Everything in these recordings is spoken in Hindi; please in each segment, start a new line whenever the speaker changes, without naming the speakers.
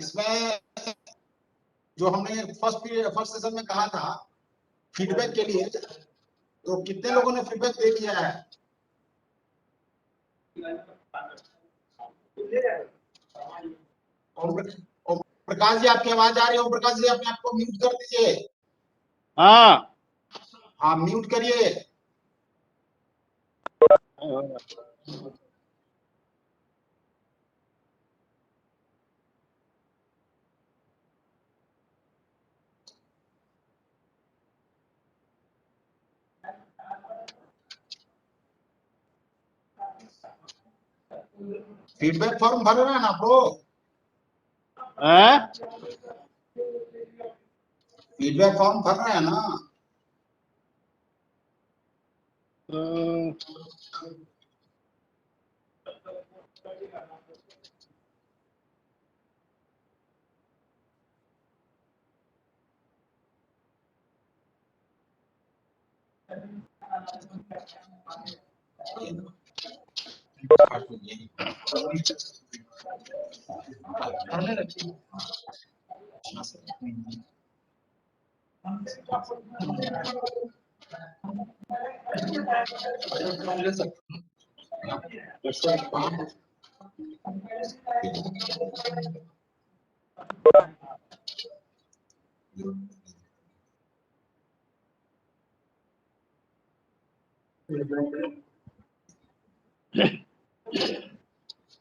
इसमें जो हमने फर्स्ट सेशन में कहा था फीडबैक के लिए, तो कितने लोगों ने फीडबैक दे दिया है? ओम प्रकाश जी, आपकी आवाज आ रही है? ओम प्रकाश जी, अपने आपको म्यूट कर दीजिए। हाँ, म्यूट करिए। फीडबैक फॉर्म भर रहे हैं ना आप लोग? फीडबैक फॉर्म भर रहे हैं ना?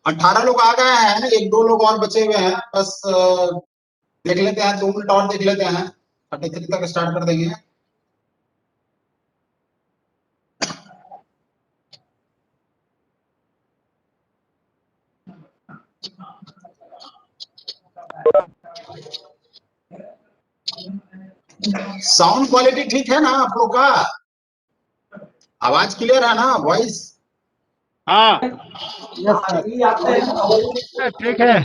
अठारह लोग आ गए हैं, एक दो लोग और बचे हुए हैं। बस देख लेते हैं, 2 मिनट और देख लेते हैं, 33 तक स्टार्ट कर देंगे। साउंड क्वालिटी ठीक है ना आप लोग का? आवाज क्लियर है ना? वॉइस?
हाँ ठीक है।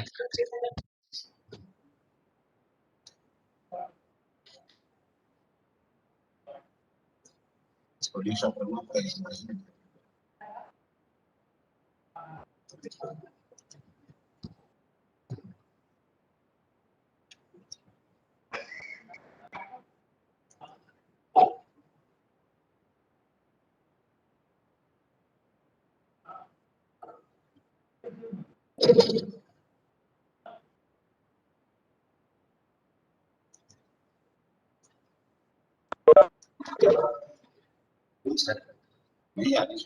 नहीं आ रही।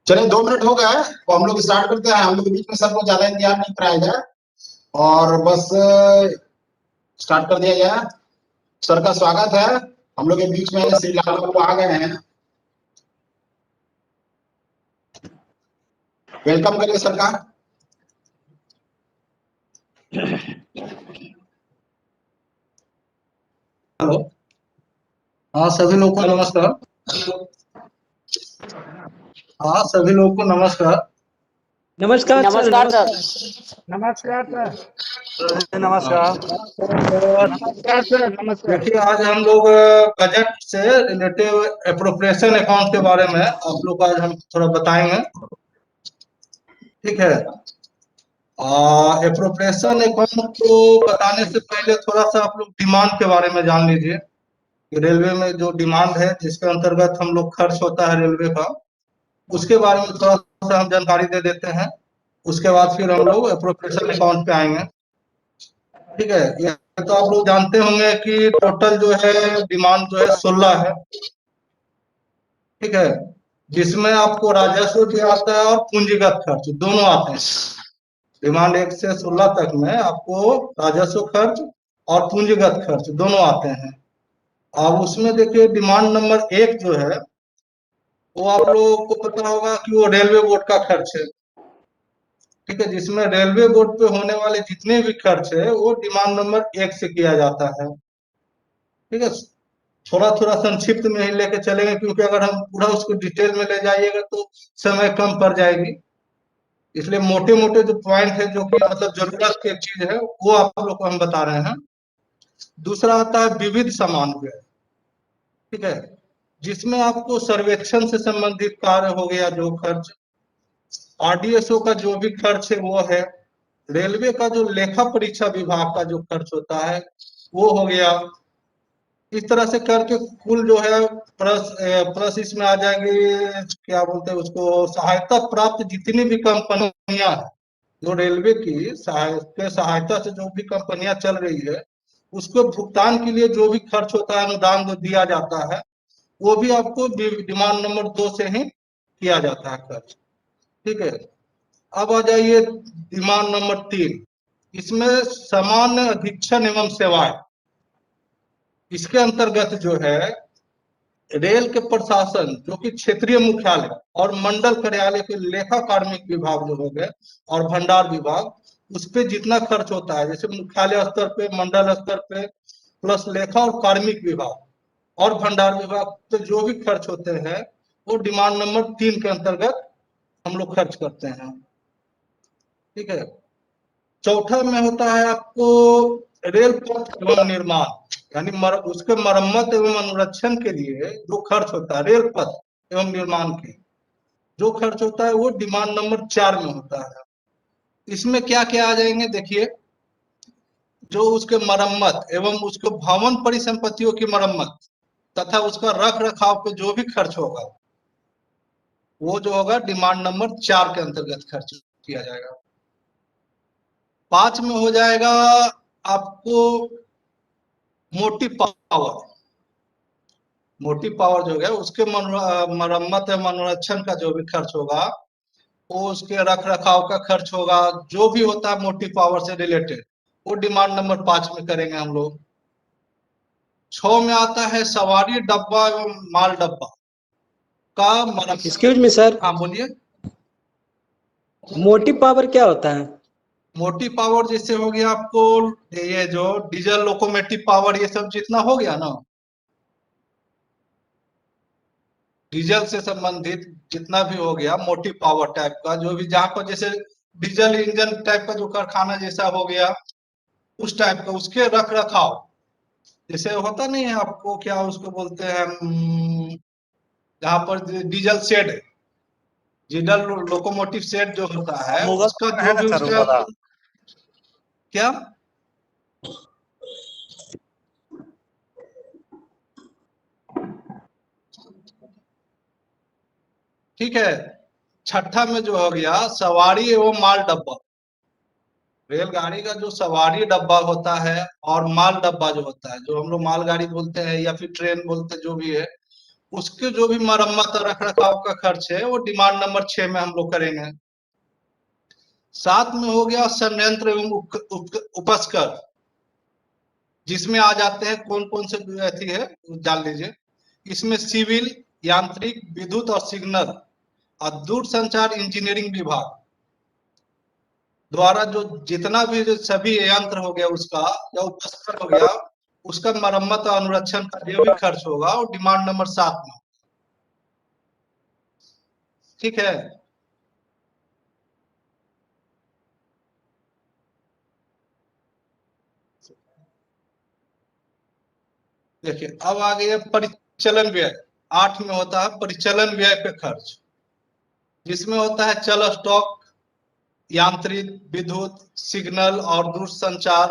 चलिए 2 मिनट हो गए तो हम लोग स्टार्ट करते हैं। हम लोग के बीच में सबको ज्यादा इंतजार नहीं कराया जाए और बस स्टार्ट कर दिया जाए। सर का स्वागत है। हम लोग के बीच में श्री लाल बाबू आ गए हैं। वेलकम करिए सर का।
हेलो, हाँ सभी लोगों को नमस्कार। हाँ सभी लोगों को नमस्कार।
नमस्कार
नमस्कार सर।
नमस्कार सर।
नमस्कार।
नमस्कार सर। नमस्कार।
देखिए आज हम लोग बजट से रिलेटिव एप्रोप्रिएशन अकाउंट के बारे में आप लोग को आज हम थोड़ा बताएंगे, ठीक है। एप्रोप्रिएशन अकाउंट को बताने से पहले थोड़ा सा आप लोग डिमांड के बारे में जान लीजिए। रेलवे में जो डिमांड है जिसके अंतर्गत हम लोग खर्च होता है रेलवे का, उसके बारे में थोड़ा सा हम जानकारी दे देते हैं। उसके बाद फिर हम लोग एप्रोप्रिएशन अकाउंट पे आएंगे, ठीक है। ये तो आप लोग जानते होंगे कि टोटल जो है डिमांड जो है 16 है, ठीक है, जिसमें आपको राजस्व भी आता है और पूंजीगत खर्च दोनों आते हैं। डिमांड 1 से 16 तक में आपको राजस्व खर्च और पूंजीगत खर्च दोनों आते हैं। अब उसमें देखिए डिमांड नंबर 1 जो है वो आप लोगों को पता होगा कि वो रेलवे बोर्ड का खर्च है, ठीक है, जिसमें रेलवे बोर्ड पे होने वाले जितने भी खर्च है वो डिमांड नंबर 1 से किया जाता है, ठीक है। थोड़ा थोड़ा संक्षिप्त में ही लेके चलेंगे क्योंकि अगर हम पूरा उसको डिटेल में ले जाइएगा तो समय कम पड़ जाएगी। इसलिए मोटे मोटे जो पॉइंट है जो कि मतलब जरूरत की चीज है वो आप लोग को हम बता रहे हैं। दूसरा आता है विविध समान व्यय, ठीक है, जिसमें आपको सर्वेक्षण से संबंधित कार्य हो गया जो खर्च, आरडीएसओ का जो भी खर्च है वो है, रेलवे का जो लेखा परीक्षा विभाग का जो खर्च होता है वो हो गया। इस तरह से करके कुल जो है प्लस इसमें आ जाएंगे, क्या बोलते हैं उसको, सहायता प्राप्त जितनी भी कंपनियां हैं, जो रेलवे की सहायता से जो भी कंपनियां चल रही है, उसको भुगतान के लिए जो भी खर्च होता है, अनुदान जो दिया जाता है, वो भी आपको डिमांड नंबर 2 से ही किया जाता है खर्च, ठीक है। अब आ जाइए डिमांड नंबर 3, इसमें सामान्य अधीक्षण एवं सेवाएं। इसके अंतर्गत जो है रेल के प्रशासन, जो कि क्षेत्रीय मुख्यालय और मंडल कार्यालय के लेखा कार्मिक विभाग जो हो गए और भंडार विभाग, उस पे जितना खर्च होता है, जैसे मुख्यालय स्तर पे, मंडल स्तर पे, प्लस लेखा और कार्मिक विभाग और भंडार विभाग पे जो भी खर्च होते हैं, वो डिमांड नंबर 3 के अंतर्गत हम लोग खर्च करते हैं, ठीक है। चौथा में होता है आपको रेल पथ एवं निर्माण, यानी उसके मरम्मत एवं अनुरक्षण के लिए जो खर्च होता है, रेल पथ एवं निर्माण के जो खर्च होता है, वो डिमांड नंबर 4 में होता है। इसमें क्या क्या आ जाएंगे देखिए, जो उसके मरम्मत एवं उसके भवन परिसंपत्तियों की मरम्मत तथा उसका रख रखाव पे जो भी खर्च होगा, वो जो होगा डिमांड नंबर 4 के अंतर्गत खर्च किया जाएगा। 5 में हो जाएगा आपको मोटी पावर। मोटी पावर जो है उसके मरम्मत एवं अनुरक्षण का जो भी खर्च होगा, वो उसके रख रखाव का खर्च होगा, जो भी होता है मोटी पावर से रिलेटेड, वो डिमांड नंबर 5 में करेंगे हम लोग। 6 में आता है सवारी डब्बा एवं माल डब्बा का मरम्मत।
एक्सक्यूज मी सर,
हाँ बोलिए।
मोटी पावर क्या होता है?
मोटी पावर जैसे हो गया आपको ये जो डीजल लोकोमोटिव पावर, ये सब जितना हो गया ना, डीजल से संबंधित जितना भी हो गया मोटी पावर टाइप का, जो भी जहां पर जैसे डीजल इंजन टाइप का जो कारखाना जैसा हो गया, उस टाइप का उसके रख रखाव, जैसे होता नहीं है आपको, क्या उसको बोलते हैं, जहां पर diesel shed, diesel locomotive shade जो होता है, उसका
है
जो
ना
भी
सर
उसका
वाला।
क्या, ठीक है। छठा में जो हो गया सवारी एवं माल डब्बा। रेलगाड़ी का जो सवारी डब्बा होता है और माल डब्बा जो होता है, जो हम लोग मालगाड़ी बोलते हैं या फिर ट्रेन बोलते हैं, जो भी है, उसके जो भी मरम्मत और रख रखाव का खर्च है, वो डिमांड नंबर 6 में हम लोग करेंगे। 7 में हो गया संयंत्र एवं उपस्कर, जिसमें आ जाते हैं कौन कौन से अथी है जान लीजिए। इसमें सिविल, यांत्रिक, विद्युत और सिग्नल और दूरसंचार इंजीनियरिंग विभाग द्वारा जो जितना भी जो सभी यंत्र हो गया उसका, या उपस्कर हो गया, उसका मरम्मत और अनुरक्षण का जो भी खर्च होगा, वो डिमांड नंबर 7 में, ठीक है। देखिए अब आ गया परिचालन व्यय। 8 में होता है परिचालन व्यय पे खर्च, जिसमें होता है चल स्टॉक, यांत्रिक, विद्युत, सिग्नल और दूरसंचार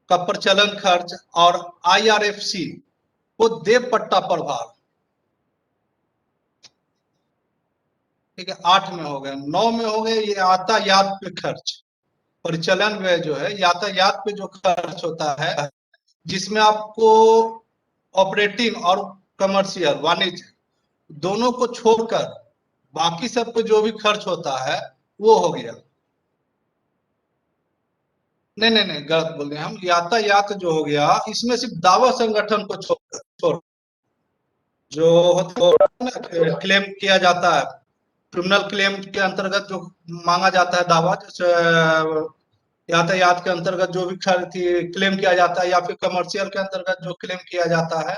का प्रचलन खर्च, और आईआरएफसी को देव पट्टा प्रभार, ठीक है। 8 में हो गए। 9 में हो गए ये यातायात पे खर्च। परिचालन व्यय जो है यातायात पे जो खर्च होता है, जिसमें आपको ऑपरेटिंग और कमर्शियल, वाणिज्य, दोनों को छोड़कर बाकी सब पे जो भी खर्च होता है वो हो गया। नहीं नहीं नहीं, गलत बोल रहे हैं हम। यातायात जो हो गया, इसमें सिर्फ दावा संगठन को छोड़ जो क्लेम किया जाता है, क्रिमिनल क्लेम के अंतर्गत जो मांगा जाता है दावा, जैसे यातायात के अंतर्गत जो भी क्लेम किया जाता है, या फिर कमर्शियल के अंतर्गत जो क्लेम किया जाता है,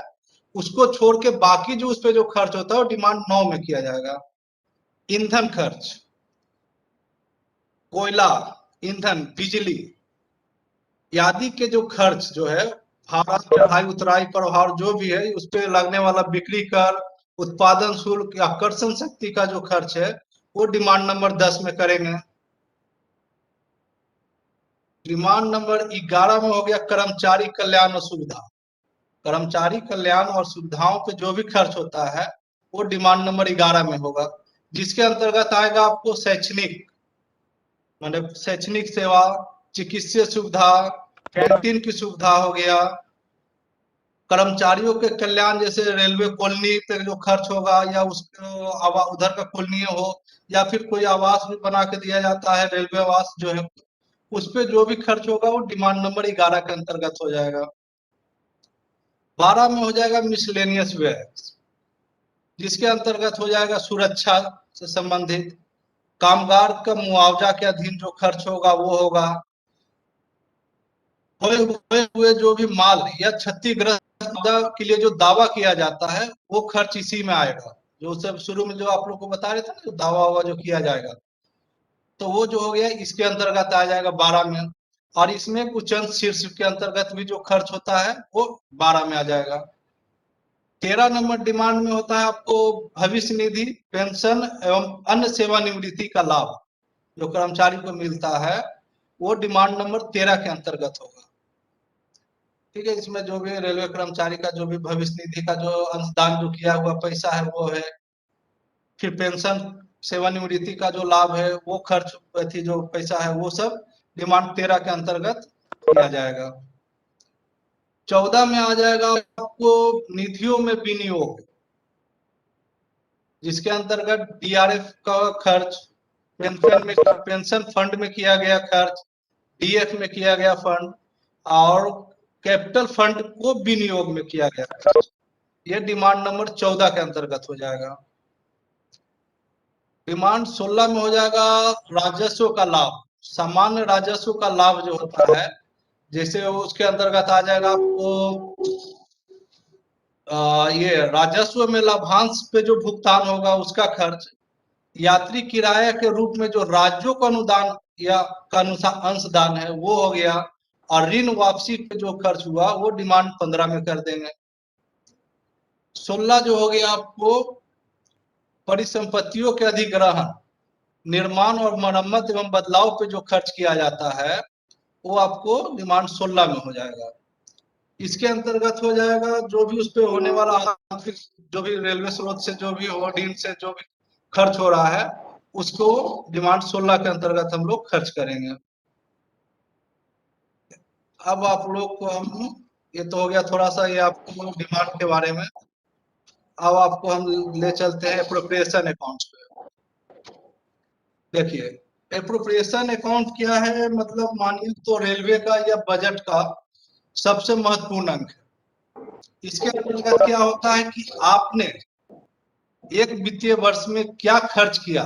उसको छोड़ के बाकी जो उस पर जो खर्च होता है वो डिमांड 9 में किया जाएगा। ईंधन खर्च, कोयला, ईंधन, बिजली आदि के जो खर्च जो है, भाड़ा, चढ़ाई उतराई प्रभार जो भी है उस पे लगने वाला बिक्री कर, उत्पादन शुल्क, आकर्षण शक्ति का जो खर्च है वो डिमांड नंबर 10 में करेंगे। डिमांड नंबर 11 में हो गया कर्मचारी कल्याण और सुविधा। कर्मचारी कल्याण और सुविधाओं पे जो भी खर्च होता है वो डिमांड नंबर 11 में होगा, जिसके अंतर्गत आएगा आपको शैक्षणिक, मतलब शैक्षणिक सेवा, चिकित्सीय सुविधा, कैंटीन की सुविधा हो गया, कर्मचारियों के कल्याण जैसे रेलवे कॉलोनी पे जो खर्च होगा या उसको उधर का कॉलोनी हो या फिर कोई आवास भी बना के दिया जाता है, रेलवे आवास जो है उस पे जो भी खर्च होगा वो डिमांड नंबर 11 के अंतर्गत हो जाएगा। 12 में हो जाएगा मिसलेनियस व्यय, जिसके अंतर्गत हो जाएगा सुरक्षा से संबंधित, कामगार का मुआवजा के अधीन जो खर्च होगा वो होगा, खोए हुए जो भी माल या क्षतिग्रस्त के लिए जो दावा किया जाता है वो खर्च इसी में आएगा। जो सब शुरू में जो आप लोग को बता रहे थे ना, जो दावा हुआ जो किया जाएगा, तो वो जो हो गया इसके अंतर्गत आ जाएगा 12 में। और इसमें कुछ अंश शीर्ष के अंतर्गत भी जो खर्च होता है वो 12 में आ जाएगा। 13 नंबर डिमांड में होता है आपको भविष्य निधि, पेंशन एवं अन्य सेवानिवृत्ति का लाभ जो कर्मचारी को मिलता है वो डिमांड नंबर 13 के अंतर्गत होगा। ठीक है, इसमें जो भी रेलवे कर्मचारी का जो भी भविष्य निधि का जो अंशदान जो किया हुआ पैसा है वो है, फिर पेंशन सेवानिवृत्ति का जो लाभ है वो खर्च थी जो पैसा है वो सब डिमांड 13 के अंतर्गत किया जाएगा। 14 में आ जाएगा आपको निधियों में विनियोग, जिसके अंतर्गत डीआरएफ का खर्च, पेंशन फंड में किया गया खर्च, डीएफ में किया गया फंड और कैपिटल फंड को विनियोग में किया गया खर्च, ये डिमांड नंबर 14 के अंतर्गत हो जाएगा। डिमांड 16 में हो जाएगा राजस्व का लाभ, सामान्य राजस्व का लाभ जो होता है, जैसे उसके अंतर्गत आ जाएगा आपको ये राजस्व में लाभांश पे जो भुगतान होगा उसका खर्च, यात्री किराया के रूप में जो राज्यों का अनुदान या का अंशदान है वो हो गया, और ऋण वापसी पे जो खर्च हुआ वो डिमांड 15 में कर देंगे। 16 जो हो गया आपको परिसंपत्तियों के अधिग्रहण, निर्माण और मरम्मत एवं बदलाव पे जो खर्च किया जाता है वो आपको डिमांड 16 में हो जाएगा। इसके अंतर्गत हो जाएगा जो भी उस पे होने वाला आंतरिक जो भी रेलवे स्रोत से जो भी होर्डिंग से जो भी खर्च हो रहा है उसको डिमांड 16 के अंतर्गत हम लोग खर्च करेंगे। अब आप लोग को हम, ये तो हो गया थोड़ा सा ये आपको डिमांड के बारे में। अब आपको हम ले चलते हैं एप्रोप्रिएशन अकाउंट पे। देखिए एप्रोप्रिएशन अकाउंट क्या है, मतलब मानिए तो रेलवे का या बजट का सबसे महत्वपूर्ण अंक है। इसके अंतर्गत क्या होता है कि आपने एक वित्तीय वर्ष में क्या खर्च किया,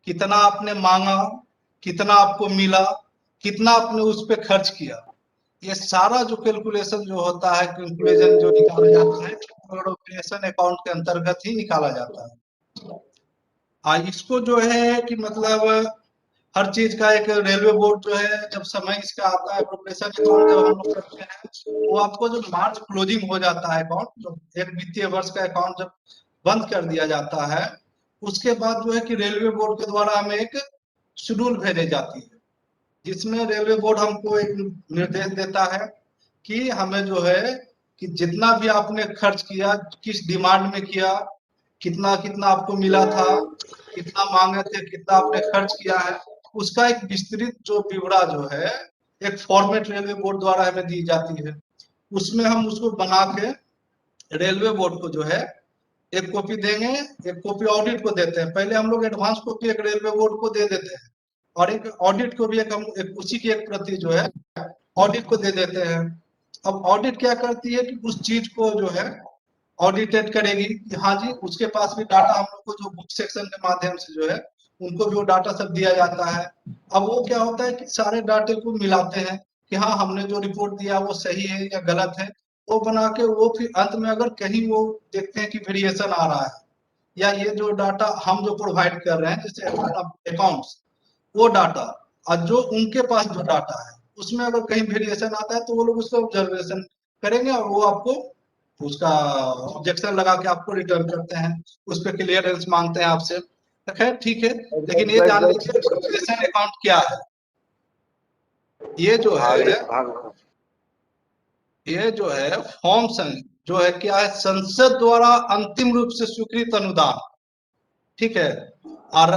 कितना आपने मांगा, कितना आपको मिला, कितना आपने उस पर खर्च किया, ये सारा जो कैलकुलेशन जो होता है, कैलकुलेशन जो निकाला जाता है एप्रोप्रिएशन अकाउंट के अंतर्गत ही निकाला जाता है। इसको जो है कि मतलब हर चीज का एक रेलवे बोर्ड जो है जब समय इसका आता है एप्रोप्रिएशन अकाउंट जब हम लोग करते हैं वो आपको जो मार्च क्लोजिंग हो जाता है अकाउंट, जो एक वित्तीय वर्ष का अकाउंट जब बंद कर दिया जाता है उसके बाद जो है कि रेलवे बोर्ड के द्वारा हमें एक शेड्यूल भेजी जाती है, जिसमें रेलवे बोर्ड हमको एक निर्देश देता है कि हमें जो है कि जितना भी आपने खर्च किया, किस डिमांड में किया, कितना कितना आपको मिला था, कितना मांगे थे, कितना आपने खर्च किया है, उसका एक विस्तृत जो विवरण जो है एक फॉर्मेट रेलवे बोर्ड द्वारा हमें दी जाती है। उसमें हम उसको बना के रेलवे बोर्ड को जो है एक कॉपी देंगे, एक कॉपी ऑडिट को देते हैं। पहले हम लोग एडवांस कॉपी एक रेलवे बोर्ड को दे देते हैं और एक ऑडिट को भी एक उसी की एक प्रति जो है ऑडिट को दे देते हैं। अब ऑडिट क्या करती है कि उस चीज को जो है ऑडिटेड करेगी कि हाँ जी उसके पास भी डाटा, हम लोग को जो बुक सेक्शन के माध्यम से जो है उनको भी वो डाटा सब दिया जाता है। अब वो क्या होता है कि सारे डाटे को मिलाते हैं कि हाँ हमने जो रिपोर्ट दिया वो सही है या गलत है, वो बना के वो फिर अंत में अगर कहीं वो देखते हैं कि वेरिएशन आ रहा है या ये जो डाटा हम जो प्रोवाइड कर रहे हैं जैसे अकाउंट्स वो डाटा और जो उनके पास जो डाटा है उसमें अगर कहीं वेरिएशन आता है तो वो लोग उसको ऑब्जर्वेशन करेंगे और वो आपको उसका ऑब्जेक्शन लगा के आपको रिटर्न करते हैं, उस पर क्लियरेंस मांगते हैं आपसे। तो खैर ठीक है, लेकिन ये जान लीजिए एप्रोप्रिएशन अकाउंट क्या है। ये जो है फॉर्म जो है क्या है, संसद द्वारा अंतिम रूप से स्वीकृत अनुदान, ठीक है, और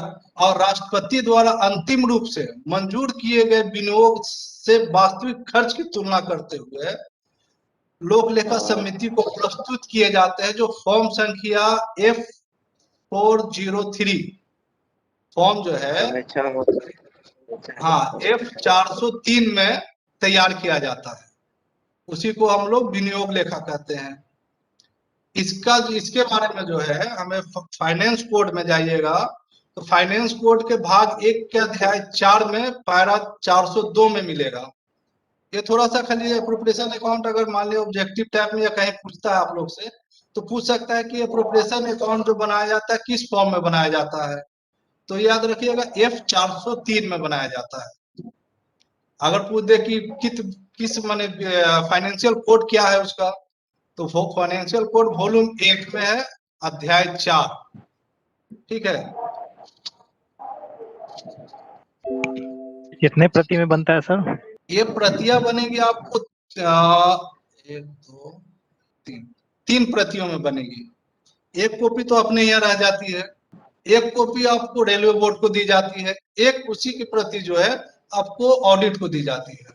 राष्ट्रपति द्वारा अंतिम रूप से मंजूर किए गए विनियोग से वास्तविक खर्च की तुलना करते हुए लोक लेखा समिति को प्रस्तुत किए जाते हैं, जो फॉर्म संख्या F403 फॉर्म जो है हाँ F403 में तैयार किया जाता है, उसी को हम लोग विनियोग लेखा कहते हैं। इसके बारे में जो है हमें फाइनेंस कोड में जाइएगा तो फाइनेंस कोड के भाग 1 के अध्याय 4 में पैरा 402 में मिलेगा। ये थोड़ा सा खाली एप्रोप्रिएशन अकाउंट अगर मान लिया ऑब्जेक्टिव टाइप में या कहीं पूछता है आप लोग से तो पूछ सकता है कि एप्रोप्रिएशन अकाउंट जो बनाया जाता है किस फॉर्म में बनाया जाता है, तो याद रखिएगा F403 में बनाया जाता है। अगर पूछ दे कि किस माने फाइनेंशियल कोड क्या है उसका, तो वो फाइनेंशियल कोड वॉल्यूम 1 में है अध्याय 4, ठीक है।
कितने प्रति में बनता है सर?
ये प्रतियां बनेगी आपको 1 2 3 3 प्रतियों में बनेगी। एक कॉपी तो अपने यहाँ रह जाती है, एक कॉपी आपको रेलवे बोर्ड को दी जाती है, एक उसी की प्रति जो है आपको ऑडिट को दी जाती है,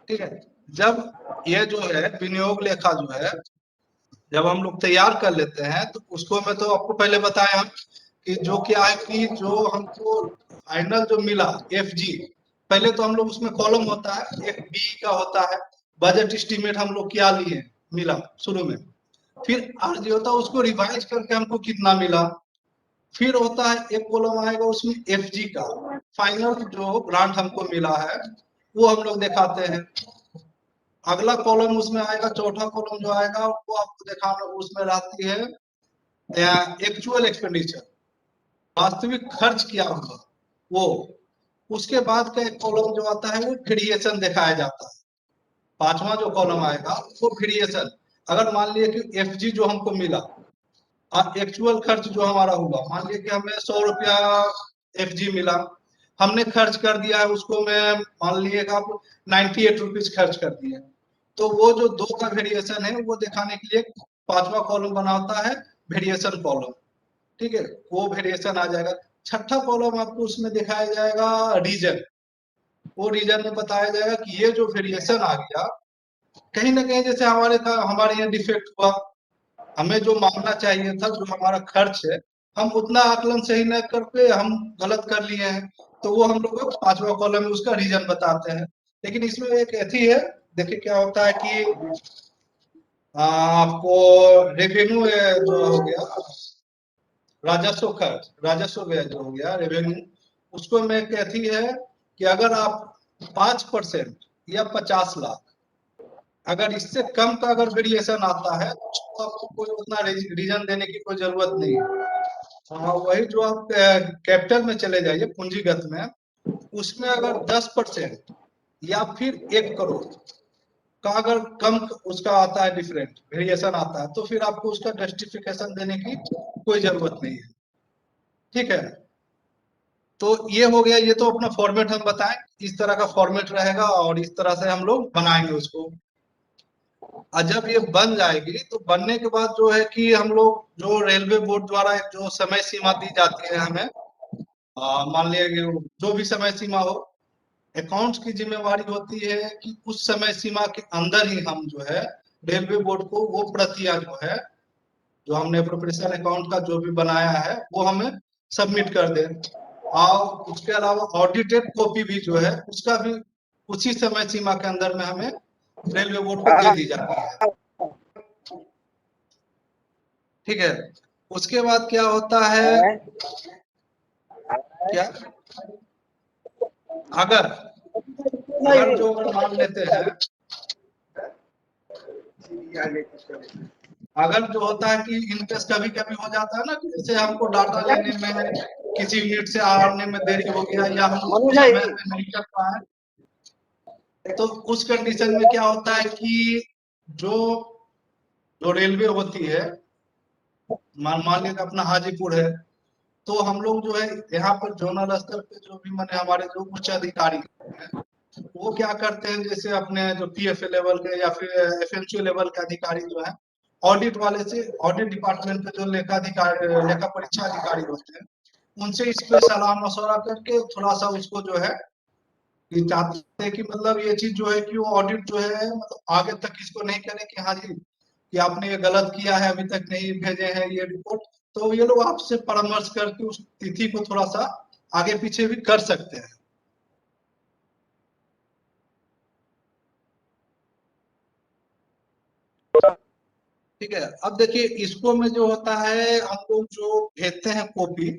ठीक है। जब ये जो है विनियोग लेखा जो है जब हम लोग तैयार कर लेते हैं तो उसको मैं तो आपको पहले बताया कि जो क्या है कि जो हमको फाइनल जो मिला FG, पहले तो हम लोग उसमें कॉलम होता है, एक बी का होता है बजट एस्टीमेट हम लोग क्या लिए मिला शुरू में, फिर RG होता है उसको रिवाइज करके हमको कितना मिला, फिर होता है एक कॉलम आएगा उसमें FG का फाइनल जो ग्रांट हमको मिला है वो हम लोग दिखाते हैं। अगला कॉलम उसमें आएगा, चौथा कॉलम जो आएगा वो आपको दिखाना उसमें रहती है एक्चुअल एक्सपेंडिचर, वास्तविक खर्च किया हुआ वो। उसके बाद का एक कॉलम जो आता है वो वेरिएशन दिखाया जाता है। पांचवा जो कॉलम आएगा वो वेरिएशन, अगर मान लिए कि FG जो हमको मिला और एक्चुअल खर्च जो हमारा हुआ, मान लिए कि हमें 100 रुपया FG मिला, हमने खर्च कर दिया है उसको, मैं मान लिए कि आप 98 रुपीज खर्च कर दिए, तो वो जो 2 का वेरिएशन है वो दिखाने के लिए पांचवा कॉलम बनाता है वेरिएशन कॉलम, ठीक है, वो वेरिएशन आ जाएगा। छठा कॉलम आपको उसमें दिखाया जाएगा रीजन, वो रीजन में बताया जाएगा कि ये जो वेरिएशन आ गया कहीं ना कहीं जैसे हमारे यहाँ डिफेक्ट हुआ, हमें जो मांगना चाहिए था जो हमारा खर्च है हम उतना आकलन सही न करके हम गलत कर लिए हैं, तो वो हम लोग पांचवा कॉलम में उसका रीजन बताते हैं। लेकिन इसमें एक ऐसी है, देखिए क्या होता है कि आपको रेवेन्यू जो हो गया राजस्व खर्च, राजस्व व्यय जो हो गया रेवेन्यू, उसको में कहती है कि अगर आप 5% या 50 लाख, अगर इससे कम का अगर वेरिएशन आता है तो आपको कोई उतना रीजन देने की कोई जरूरत नहीं है। हाँ, वही जो आप कैपिटल में चले जाइए पूंजीगत में, उसमें अगर 10% या फिर 1 करोड़ का अगर कम उसका आता है डिफरेंट वेरिएशन आता है तो फिर आपको उसका जस्टिफिकेशन देने की कोई जरूरत नहीं है, ठीक है। तो ये हो गया, ये तो अपना फॉर्मेट हम बताएं, इस तरह का फॉर्मेट रहेगा और इस तरह से हम लोग बनाएंगे उसको। और जब ये बन जाएगी तो बनने के बाद जो है कि हम लोग जो रेलवे बोर्ड द्वारा जो समय सीमा दी जाती है हमें, मान लिया जो भी समय सीमा हो, अकाउंट्स की जिम्मेवारी होती है कि उस समय सीमा के अंदर ही हम जो है रेलवे बोर्ड को वो प्रतियां जो है जो हमने एप्रोप्रिएशन अकाउंट का जो भी बनाया है वो हमें सबमिट कर दें, और उसके अलावा ऑडिटेड कॉपी भी जो है उसका भी उसी समय सीमा के अंदर में हमें रेलवे बोर्ड को दे दी जाती है, ठीक है। उसके बाद क्या होता है, क्या अगर जो मान लेते हैं अगर जो होता है कि इनकेस कभी कभी हो जाता है ना कि जैसे हमको डाटा लेने में किसी यूनिट से आने में देरी हो गया या हम उसको समय पे नहीं कर पाए, तो उस कंडीशन में क्या होता है कि जो जो रेलवे होती है, मान लीजिए अपना हाजीपुर है, तो हम लोग जो है यहाँ पर जोनल स्तर पे जो भी माने हमारे जो उच्च अधिकारी हैं, वो क्या करते हैं, जैसे अपने जो पीएफए लेवल के या फिर एफएनसीओ लेवल के अधिकारी जो है, ऑडिट वाले से, ऑडिट डिपार्टमेंट के जो लेखा परीक्षा अधिकारी होते हैं, उनसे इस पे सलाह मशवरा करके थोड़ा सा उसको जो है, ये चाहते हैं कि मतलब ये चीज जो है कि वो ऑडिट जो है मतलब आगे तक इसको नहीं करे कि हाँ जी कि आपने ये गलत किया है, अभी तक नहीं भेजे हैं ये रिपोर्ट, तो ये लोग आपसे परामर्श करके उस तिथि को थोड़ा सा आगे पीछे भी कर सकते हैं। ठीक है, अब देखिए इसको में जो होता है, हम लोग जो भेजते हैं कॉपी,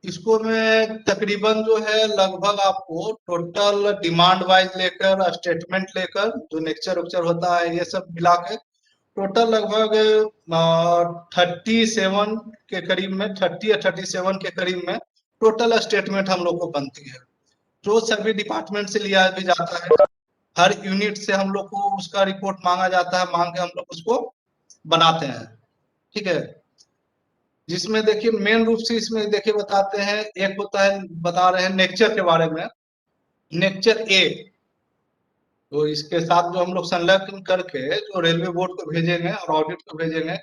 इसको में तकरीबन जो है लगभग आपको टोटल डिमांड वाइज लेकर, स्टेटमेंट लेकर, जो नेक्चर उक्चर होता है, ये सब मिला के टोटल लगभग 37 के करीब में, 30 या 37 के करीब में टोटल स्टेटमेंट हम लोग को बनती है, जो सभी डिपार्टमेंट से लिया भी जाता है। हर यूनिट से हम लोग को उसका रिपोर्ट मांगा जाता है, मांग के हम लोग उसको बनाते हैं। ठीक है, जिसमें देखिए मेन रूप से इसमें देखिए बताते हैं, एक होता है, बता रहे हैं नेक्चर के बारे में, नेक्चर ए, तो इसके साथ जो हम लोग संलग्न करके जो रेलवे बोर्ड को भेजेंगे और ऑडिट को भेजेंगे,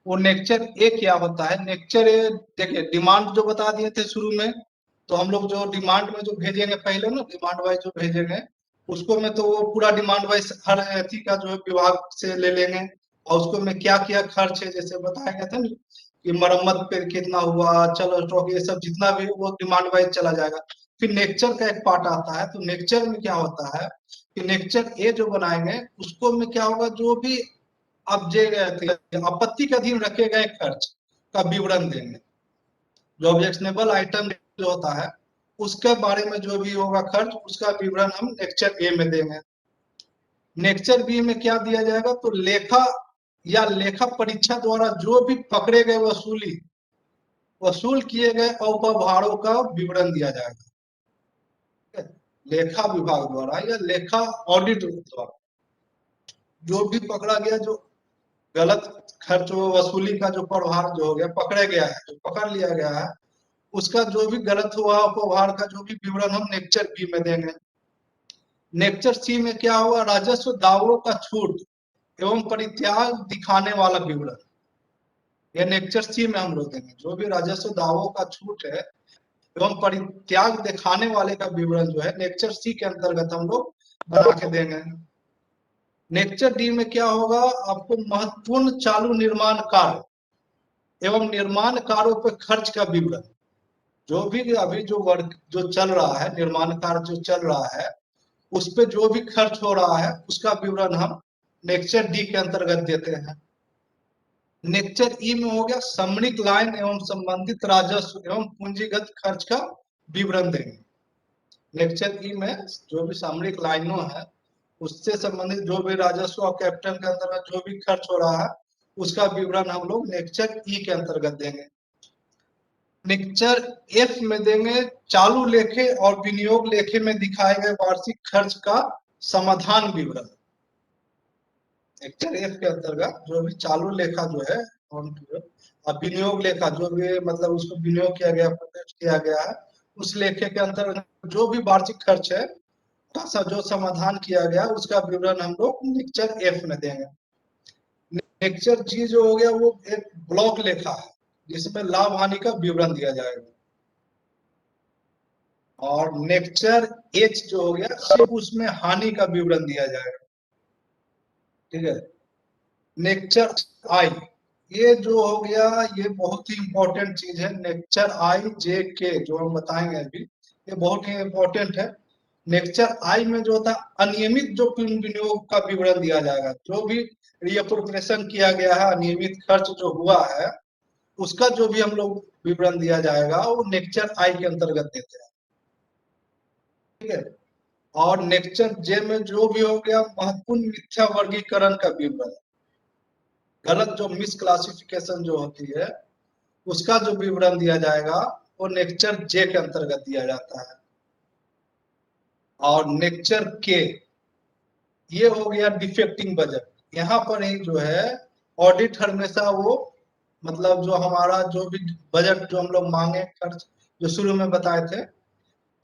वो नेक्चर ए क्या होता है। नेक्चर ए देखिए डिमांड जो बता दिए थे शुरू में, तो हम लोग जो डिमांड में जो भेजेंगे पहले ना, डिमांड वाइज जो भेजेंगे उसको में तो वो पूरा डिमांड वाइज हर अथी का जो है विभाग से ले लेंगे, और उसको में क्या क्या खर्च है, जैसे बताया गया था ना कि मरम्मत पे कितना हुआ, चलो स्टॉक, ये सब जितना भी वो डिमांड वाइज चला जाएगा। फिर नेक्चर का एक पार्ट आता है, तो नेक्चर में क्या होता है कि नेक्चर ए जो बनाएंगे उसको में क्या होगा, जो भी आपत्ति के अधीन रखे गए खर्च का विवरण देंगे। जो ऑब्जेक्शनेबल आइटम जो होता है उसके बारे में जो भी होगा खर्च, उसका विवरण हम नेक्चर ए में देंगे। नेक्चर बी में क्या दिया जाएगा, तो लेखा या लेखा परीक्षा द्वारा जो भी पकड़े गए वसूल किए गए अपभारों का विवरण दिया जाएगा। लेखा विभाग द्वारा या लेखा ऑडिट द्वारा जो भी पकड़ा गया, जो गलत खर्च वसूली का जो प्रभार जो हो गया, पकड़े गया है, जो पकड़ लिया गया है, उसका जो भी गलत हुआ उपहार का जो भी विवरण हम नेक्चर बी में देंगे। नेक्चर सी में क्या हुआ, राजस्व दावों का छूट एवं परित्याग दिखाने वाला विवरण, यह नेक्चर सी में हम लोग देंगे। जो भी राजस्व दावों का छूट है एवं परित्याग दिखाने वाले का विवरण जो है नेक्चर सी के अंतर्गत हम लोग बना के देंगे। नेक्चर डी में क्या होगा, आपको महत्वपूर्ण चालू निर्माण कार्य एवं निर्माण कार्यों पर खर्च का विवरण, जो भी अभी जो वर्क जो चल रहा है, निर्माण कार्य जो चल रहा है, उस पे जो भी खर्च हो रहा है उसका विवरण हम नेक्चर डी के अंतर्गत देते हैं। नेक्चर ई में हो गया समणिक लाइन एवं संबंधित राजस्व एवं पूंजीगत खर्च का विवरण देंगे। नेक्चर ई में जो भी सामरिक लाइनों है उससे संबंधित जो भी राजस्व और कैपिटल के अंतर्गत जो भी खर्च हो रहा है उसका विवरण हम लोग नेक्चर ई के अंतर्गत देंगे। नेक्चर एफ में देंगे चालू लेखे और विनियोग लेखे में दिखाए गए वार्षिक खर्च का समाधान विवरण। नेक्चर एफ के अंतर्गत जो भी चालू लेखा जो है और विनियोग लेखा जो भी मतलब उसको विनियोग किया गया, प्रत्यक्ष किया गया है, उस लेखे के अंतर्गत जो भी वार्षिक खर्च है का जो समाधान किया गया उसका विवरण हम लोग नेक्चर एफ में देंगे। नेक्चर जी जो हो गया वो एक ब्लॉक लेखा है जिसमें लाभ हानि का विवरण दिया जाएगा। और नेक्चर एच जो हो गया सिर्फ उसमें हानि का विवरण दिया जाएगा। ठीक है, नेक्चर आई ये जो हो गया ये बहुत ही इंपॉर्टेंट चीज है। नेक्चर आई जे के जो हम बताएंगे अभी, ये बहुत ही इंपॉर्टेंट है। नेक्चर आई में जो होता है अनियमित जो विनियोग का विवरण दिया जाएगा, जो भी रीअप्रोप्रिएशन किया गया है, अनियमित खर्च जो हुआ है उसका जो भी हम लोग विवरण दिया जाएगा वो नेक्चर आई के अंतर्गत देते हैं। ठीक है, और नेक्चर जे में जो भी हो गया महत्वपूर्ण मिथ्या वर्गीकरण का विवरण, गलत जो मिस क्लासिफिकेशन जो होती है उसका जो विवरण दिया जाएगा वो नेक्चर जे के अंतर्गत दिया जाता है। और नेक्चर के ये हो गया डिफेक्टिंग बजट। यहाँ पर ही जो है ऑडिट हमेशा वो मतलब जो हमारा जो भी बजट जो हम लोग मांगे खर्च जो शुरू में बताए थे,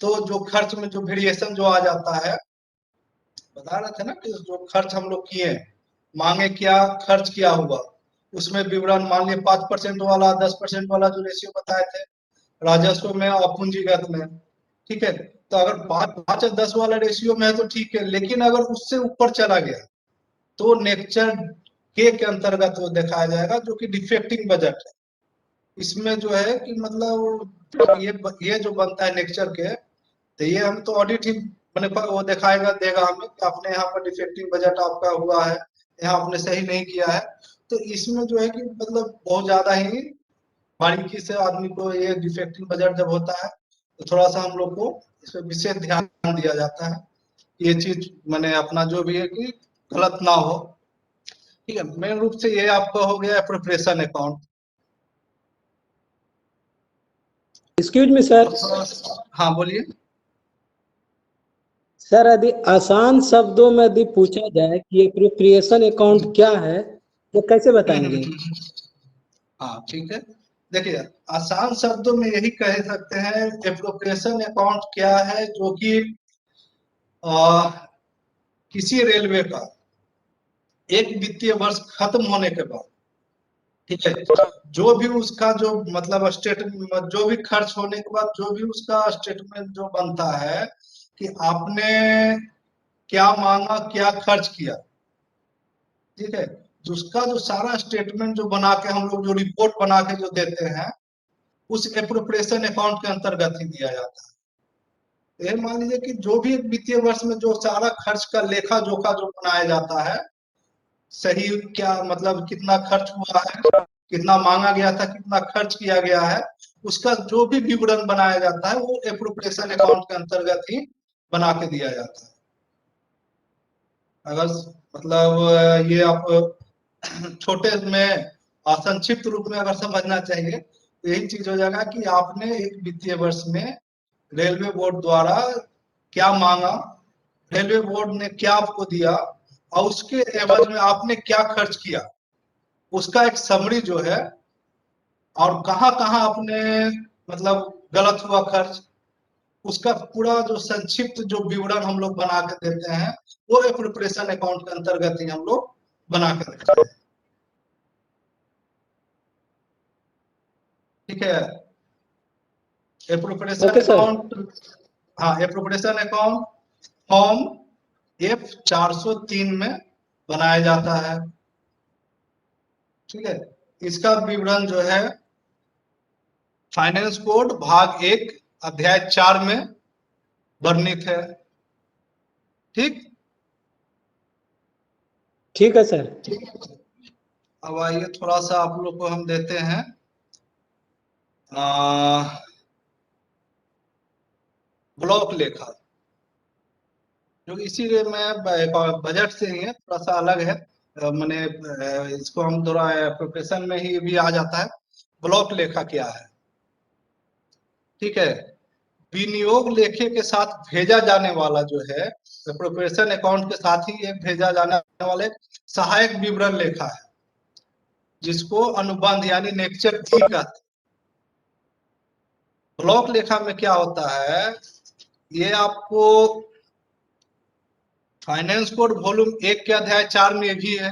तो जो खर्च में जो वेरिएशन जो आ जाता है, बता रहे थे ना कि जो खर्च हम लोग किए मांगे क्या खर्च किया हुआ, उसमें विवरण मान लिया 5% वाला 10% वाला जो रेशियो बताए थे राजस्व में और पूंजीगत में, ठीक है। तो अगर 5 और 10 वाला रेशियो में है तो ठीक है, लेकिन अगर उससे ऊपर चला गया तो नेक्चर के अंतर्गत वो दिखाया जाएगा जो कि डिफेक्टिंग बजट है। इसमें जो है कि मतलब ये जो बनता है नेक्चर के, तो ये हम तो ऑडिट ही मैंने वो दिखाएगा देगा हमें कि आपने यहाँ पर डिफेक्टिव बजट आपका हुआ है, यहाँ आपने सही नहीं किया है। तो इसमें जो है कि मतलब बहुत ज्यादा ही बारीकी से आदमी को ये डिफेक्टिव बजट जब होता है तो थोड़ा सा हम लोग को इस पर विशेष ध्यान दिया जाता है, ये चीज मैंने अपना जो भी है कि गलत ना हो। ठीक है, मेन रूप से ये आपका हो गया preparation account.
Excuse me sir.
हाँ बोलिए।
सर यदि आसान शब्दों में यदि पूछा जाए कि एप्रोप्रिएशन अकाउंट क्या है तो कैसे बताएंगे?
हाँ ठीक है, देखिए आसान शब्दों में यही कह सकते हैं एप्रोप्रिएशन अकाउंट क्या है, जो कि किसी रेलवे का एक वित्तीय वर्ष खत्म होने के बाद, ठीक है, जो भी उसका जो मतलब स्टेटमेंट जो भी खर्च होने के बाद जो भी उसका स्टेटमेंट जो बनता है कि आपने क्या मांगा क्या खर्च किया, ठीक है, उसका जो सारा स्टेटमेंट जो बना के हम लोग जो रिपोर्ट बना के जो देते हैं उस एप्रोप्रिएशन अकाउंट के अंतर्गत ही दिया जाता है। ये मान लीजिए कि जो भी वित्तीय वर्ष में जो सारा खर्च का लेखा जोखा जो बनाया जाता है, सही क्या मतलब कितना खर्च हुआ है, कितना मांगा गया था, कितना खर्च किया गया है, उसका जो भी विवरण बनाया जाता है वो एप्रोप्रिएशन अकाउंट के अंतर्गत ही बना के दिया जाता है। अगर मतलब ये आप छोटे में संक्षिप्त रूप में अगर समझना चाहिए तो यही चीज हो जाएगा कि आपने एक वित्तीय वर्ष में रेलवे बोर्ड द्वारा क्या मांगा, रेलवे बोर्ड ने क्या आपको दिया और उसके एवज में आपने क्या खर्च किया, उसका एक समरी जो है, और कहाँ कहाँ आपने मतलब गलत हुआ खर्च, उसका पूरा जो संक्षिप्त जो विवरण हम लोग बना के देते हैं वो एप्रोप्रिएशन अकाउंट के अंतर्गत ही हम लोग बना कर देते हैं। ठीक है, एप्रोप्रिएशन
ओके सर।
अकाउंट, हाँ एप्रोप्रिएशन अकाउंट फॉर्म F-403 में बनाया जाता है। ठीक है, इसका विवरण जो है फाइनेंस कोड भाग 1 अध्याय 4 में वर्णित है। ठीक
ठीक है सर।
अब आइए थोड़ा सा आप लोग को हम देते हैं ब्लॉक लेखा, जो इसीलिए मैं बजट से ही है, थोड़ा सा अलग है। मैंने इसको हम थोड़ा प्रोफेशन में ही भी आ जाता है। ब्लॉक लेखा क्या है, ठीक है, विनियोग लेखे के साथ भेजा जाने वाला जो है प्रोफेशन अकाउंट के साथ ही एक भेजा जाने वाले सहायक विवरण लेखा है, जिसको अनुबंध यानी नेक्चर थी कहते। ब्लॉक लेखा में क्या होता है, ये आपको फाइनेंस कोड वॉल्यूम 1 के अध्याय 4 में भी है।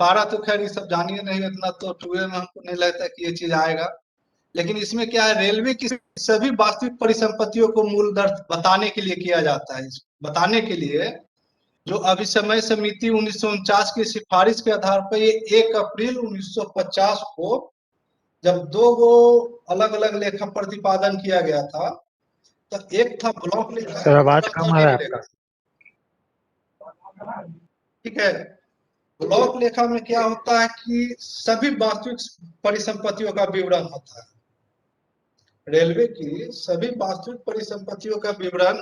12 तो खैर ये सब जानिए नहीं, इतना तो 2 में हमको नहीं लगता कि ये चीज आएगा। लेकिन इसमें क्या है, रेलवे की सभी वास्तविक परिसंपत्तियों को मूल दर बताने के लिए किया जाता है। बताने के लिए जो अभिसमय समिति 1949 की सिफारिश के आधार पर ये 1 अप्रैल 1950 को जब 2 गो अलग अलग लेखा प्रतिपादन किया गया था, तो एक था ब्लॉक लेखा,
सर आवाज
दूसरा
कम
था
आ रहा है
रील
आपका।
लेखा। ठीक है, ब्लॉक लेखा में क्या होता है कि सभी वास्तविक परिसंपत्तियों का विवरण होता है। रेलवे की सभी वास्तविक परिसंपत्तियों का विवरण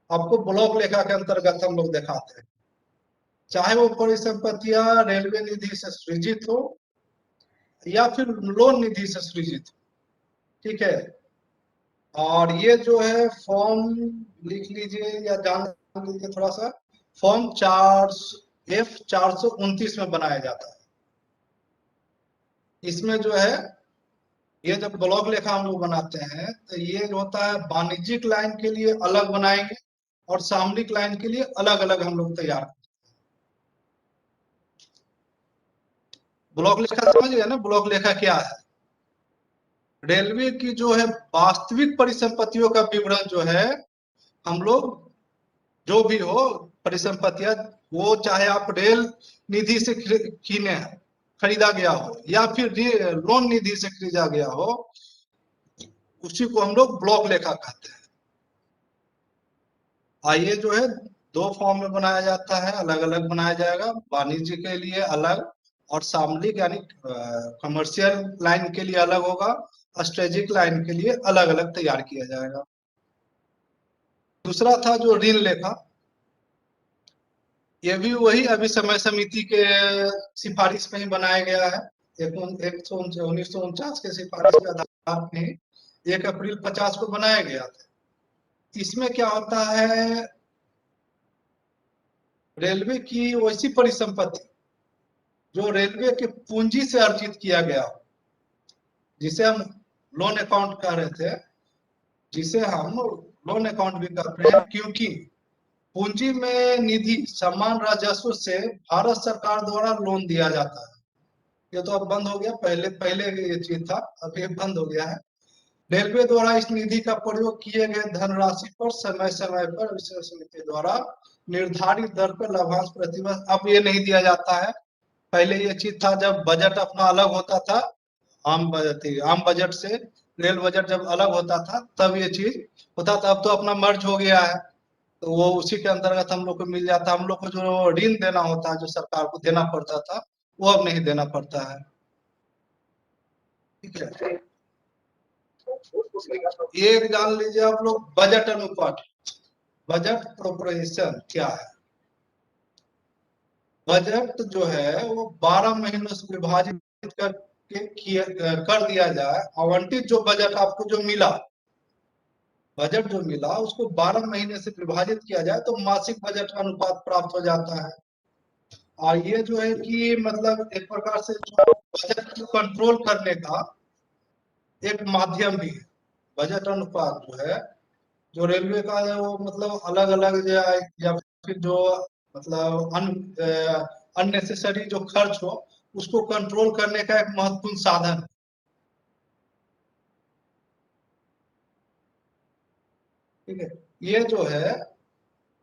आपको ब्लॉक लेखा के अंतर्गत हम लोग दिखाते हैं। चाहे वो परिसंपत्तियां रेलवे निधि से सृजित हो या फिर लोन निधि से सृजित हो, ठीक है। और ये जो है फॉर्म लिख लीजिए या जान लीजिए थोड़ा सा, फॉर्म 429 में बनाया जाता है। इसमें जो है ये जब ब्लॉक लेखा हम लोग बनाते हैं तो ये जो होता है वाणिज्यिक लाइन के लिए अलग बनाएंगे और सामरिक लाइन के लिए अलग अलग हम लोग तैयार करेंगे। ब्लॉक लेखा समझ गए ना, ब्लॉक लेखा क्या है? रेलवे की जो है वास्तविक परिसंपत्तियों का विवरण जो है हम लोग, जो भी हो परिसंपत्तियां, वो चाहे आप रेल निधि से कीने खरीदा गया हो या फिर लोन निधि से खरीदा गया हो, उसी को हम लोग ब्लॉक लेखा कहते हैं। आइए जो है दो फॉर्म में बनाया जाता है, अलग अलग बनाया जाएगा। वाणिज्य के लिए अलग और सामरिक यानी कमर्शियल लाइन के लिए अलग होगा, स्ट्रेटेजिक लाइन के लिए अलग अलग तैयार किया जाएगा। दूसरा था जो ऋण लेखा, ये भी वही अभी समय समिति के सिफारिश में ही बनाया गया है। 1949 के सिफारिश के आधार पर 1 अप्रैल 50 को बनाया गया था। इसमें क्या होता है, रेलवे की वैसी परिसंपत्ति जो रेलवे के पूंजी से अर्जित किया गया हो, जिसे हम लोन अकाउंट कह रहे थे, जिसे हम लोन अकाउंट भी कहते हैं, क्योंकि पूंजी में निधि समान राजस्व से भारत सरकार द्वारा लोन दिया जाता है। ये तो अब बंद हो गया, पहले पहले ये चीज था, अब ये बंद हो गया है। रेलवे द्वारा इस निधि का प्रयोग किए गए धनराशि पर समय समय पर विशेष समिति द्वारा निर्धारित दर पर लाभांश प्रतिवर्ष, अब ये नहीं दिया जाता है। पहले ये चीज था, जब बजट अपना अलग होता था, आम बजट से रेल बजट जब अलग होता था तब ये चीज होता था। अब तो अपना मर्ज हो गया है तो वो उसी के अंतर्गत हम लोग को मिल जाता है। हम लोग को जो ऋण देना होता है, जो सरकार को देना पड़ता था, वो अब नहीं देना पड़ता है, ठीक है। ये जान लीजिए आप लोग, बजट अनुपात, बजट प्रोपोर्शन क्या है? बजट जो है वो 12 महीनों से विभाजित करके कर दिया जाए। आवंटित जो बजट आपको जो मिला, बजट जो मिला उसको 12 महीने से विभाजित किया जाए तो मासिक बजट का अनुपात प्राप्त हो जाता है। और ये जो है कि मतलब एक प्रकार से जो बजट को कंट्रोल करने का एक माध्यम भी है। बजट अनुपात जो है, जो रेलवे का है वो मतलब अलग अलग या फिर जो मतलब अननेसेसरी जो खर्च हो उसको कंट्रोल करने का एक महत्वपूर्ण साधन है, ठीक है। ये जो है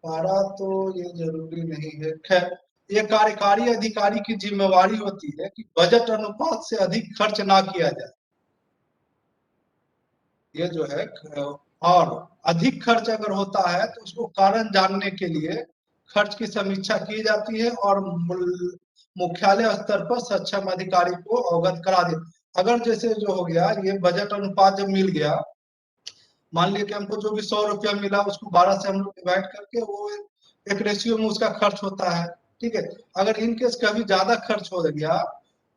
पारा तो ये जरूरी नहीं है, खैर ये कार्यकारी अधिकारी की जिम्मेवारी होती है कि बजट अनुपात से अधिक खर्च ना किया जाए। ये जो है, और अधिक खर्च अगर होता है तो उसको कारण जानने के लिए खर्च की समीक्षा की जाती है और मुख्यालय स्तर पर सक्षम अधिकारी को अवगत करा दे। अगर जैसे जो हो गया, ये बजट अनुपात जब मिल गया, मान लिया कि हमको जो भी 100 रुपया मिला उसको 12 से हम लोग डिवाइड करके वो एक रेशियो में उसका खर्च होता है, ठीक है। अगर इनकेस कभी ज्यादा खर्च हो गया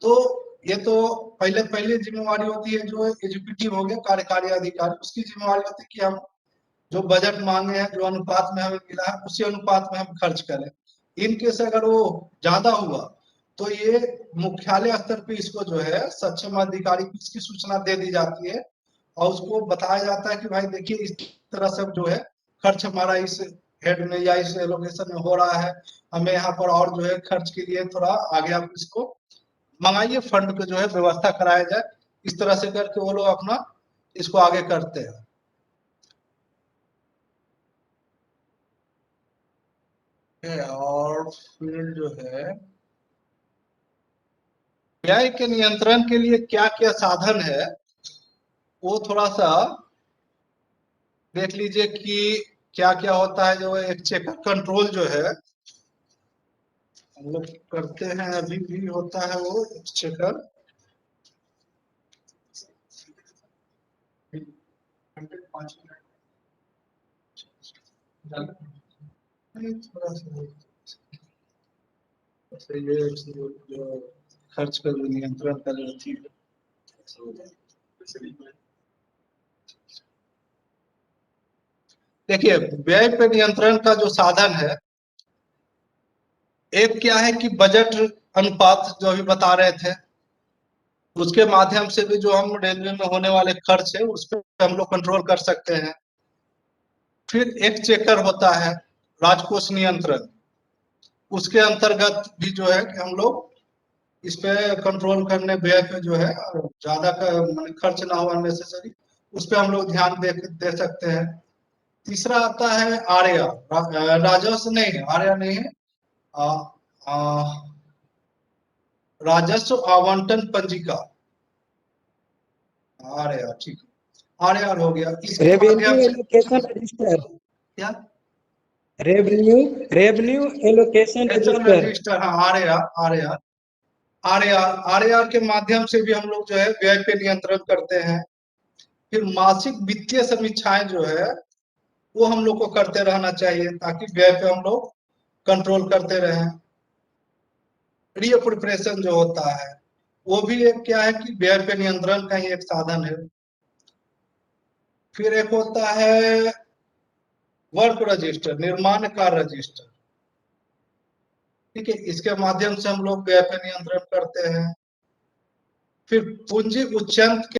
तो ये तो पहले पहले जिम्मेवारी होती है जो एग्जीक्यूटिव हो गया कार्यकारी अधिकारी, उसकी जिम्मेवारी होती है कि हम जो बजट मांगे हैं, जो अनुपात में हमें मिला है उसी अनुपात में हम खर्च करें। इनकेस अगर वो ज्यादा हुआ तो ये मुख्यालय स्तर पे इसको जो है सक्षम अधिकारी को इसकी सूचना दे दी जाती है और उसको बताया जाता है कि भाई देखिए इस तरह से जो है खर्च हमारा इस हेड में या इस लोकेशन में हो रहा है, हमें यहाँ पर और जो है खर्च के लिए थोड़ा आगे आप इसको मंगाइए, फंड को जो है व्यवस्था कराया जाए। इस तरह से करके वो लोग अपना इसको आगे करते हैं। और फिर जो है व्यय के नियंत्रण के लिए क्या क्या साधन है वो थोड़ा सा देख लीजिए कि क्या क्या होता है। जो एक चेकर कंट्रोल जो है हम लोग करते हैं, अभी भी होता है वो चेकर। थोड़ा सा तो ये जो खर्च का जो नियंत्रण का जो चीज देखिए, व्यय पे नियंत्रण का जो साधन है, एक क्या है कि बजट अनुपात जो अभी बता रहे थे, उसके माध्यम से भी जो हम रेलवे में होने वाले खर्च है उस पर हम लोग कंट्रोल कर सकते हैं। फिर एक चेकर होता है राजकोष नियंत्रण, उसके अंतर्गत भी जो है कि हम लोग इस पे कंट्रोल करने, व्यय पे जो है ज्यादा खर्च ना हो अननेसेसरी, उस पे हम लोग ध्यान दे सकते हैं। तीसरा आता है आर्या, राजस्व नहीं है, आर्या नहीं है, आ, आ, राजस्व आवंटन पंजिका, आर्या, ठीक है, आर्या हो गया। इसके
रेवेन्यू
माध्यम से
एलोकेशन रजिस्टर,
क्या,
revenue revenue allocation register,
register, हाँ, आर्या, आर्या, आरएआर, आरएआर के माध्यम से भी हम लोग जो है व्यय पे नियंत्रण करते हैं। फिर मासिक वित्तीय समीक्षाएं जो है वो हम लोग को करते रहना चाहिए ताकि व्यय पे हम लोग कंट्रोल करते रहें। रीअप्रोप्रिएशन जो होता है वो भी एक क्या है कि व्यय पे नियंत्रण का ही एक साधन है। फिर एक होता है वर्क रजिस्टर, निर्माण कार्य रजिस्टर, ठीक है, इसके माध्यम से हम लोग व्यय पे नियंत्रण करते हैं। फिर पूंजी उच्चयंत